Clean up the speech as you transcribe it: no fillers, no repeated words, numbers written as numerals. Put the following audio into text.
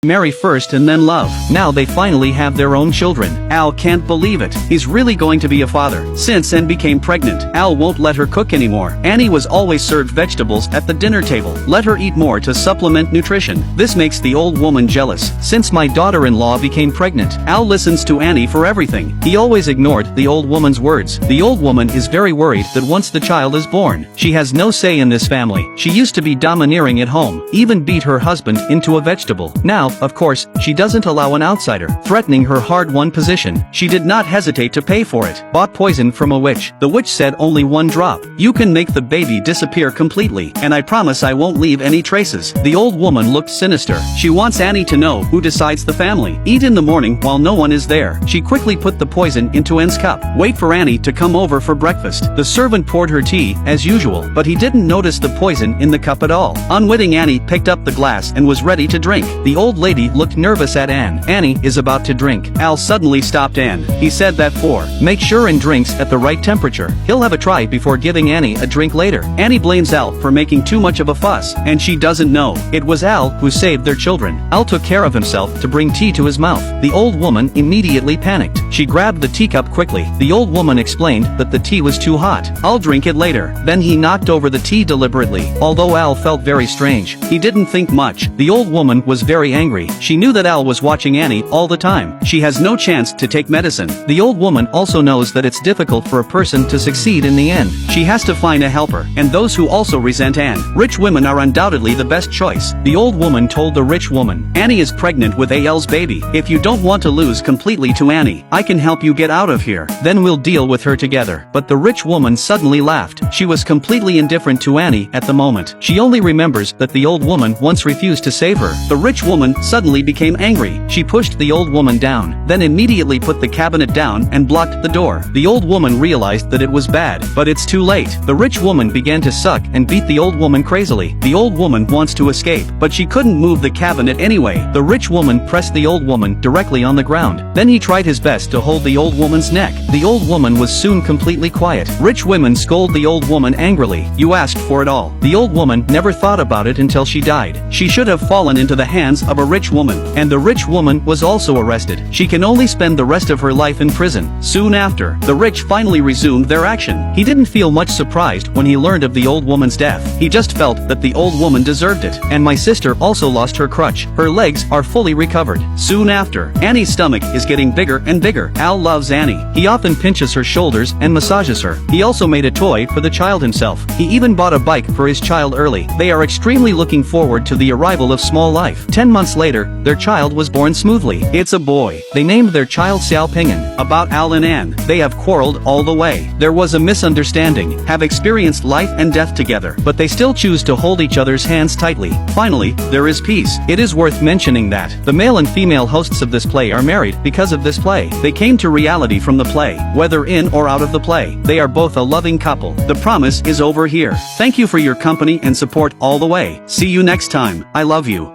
Marry first and then love. Now they finally have their own children. Al can't believe it. He's really going to be a father. Since Anne became pregnant, Al won't let her cook anymore. Annie was always served vegetables at the dinner table. Let her eat more to supplement nutrition. This makes the old woman jealous. Since my daughter-in-law became pregnant, Al listens to Annie for everything. He always ignored the old woman's words. The old woman is very worried that once the child is born, she has no say in this family. She used to be domineering at home, even beat her husband into a vegetable. Now, of course, she doesn't allow an outsider threatening her hard-won position. She did not hesitate to pay for it. Bought poison from a witch. The witch said only one drop. You can make the baby disappear completely, and I promise I won't leave any traces. The old woman looked sinister. She wants Annie to know who decides the family. Eat in the morning while no one is there. She quickly put the poison into Anne's cup. Wait for Annie to come over for breakfast. The servant poured her tea, as usual, but he didn't notice the poison in the cup at all. Unwitting, Annie picked up the glass and was ready to drink. The old lady looked nervous at Anne. Annie is about to drink. Al suddenly stopped Anne. He said that make sure Anne drinks at the right temperature. He'll have a try before giving Annie a drink later. Annie blames Al for making too much of a fuss, and she doesn't know it was Al who saved their children. Al took care of himself to bring tea to his mouth. The old woman immediately panicked. She grabbed the teacup quickly. The old woman explained that the tea was too hot. I'll drink it later. Then he knocked over the tea deliberately. Although Al felt very strange, he didn't think much. The old woman was very angry. She knew that Al was watching Annie all the time. She has no chance to take medicine. The old woman also knows that it's difficult for a person to succeed in the end. She has to find a helper, and those who also resent Anne. Rich women are undoubtedly the best choice. The old woman told the rich woman, Annie is pregnant with Al's baby. If you don't want to lose completely to Annie, I can help you get out of here. Then we'll deal with her together. But the rich woman suddenly laughed. She was completely indifferent to Annie at the moment. She only remembers that the old woman once refused to save her. The rich woman suddenly became angry. She pushed the old woman down, then immediately put the cabinet down and blocked the door. The old woman realized that it was bad, but it's too late. The rich woman began to suck and beat the old woman crazily. The old woman wants to escape, but she couldn't move the cabinet anyway. The rich woman pressed the old woman directly on the ground. Then he tried his best to hold the old woman's neck. The old woman was soon completely quiet. Rich women scold the old woman angrily. You asked for it all. The old woman never thought about it until she died. She should have fallen into the hands of a rich woman, and the rich woman was also arrested. She can only spend the rest of her life in prison. Soon after, the rich finally resumed their action. He didn't feel much surprised when he learned of the old woman's death. He just felt that the old woman deserved it. And my sister also lost her crutch. Her legs are fully recovered. Soon after, Annie's stomach is getting bigger and bigger. Al loves Annie. He often pinches her shoulders and massages her. He also made a toy for the child himself. He even bought a bike for his child early. They are extremely looking forward to the arrival of small life. 10 months later, their child was born smoothly. It's a boy. They named their child Xiao Ping'an. About Al and Anne, they have quarreled all the way. There was a misunderstanding, have experienced life and death together, but they still choose to hold each other's hands tightly. Finally, there is peace. It is worth mentioning that the male and female hosts of this play are married because of this play. They came to reality from the play, whether in or out of the play. They are both a loving couple. The promise is over here. Thank you for your company and support all the way. See you next time. I love you.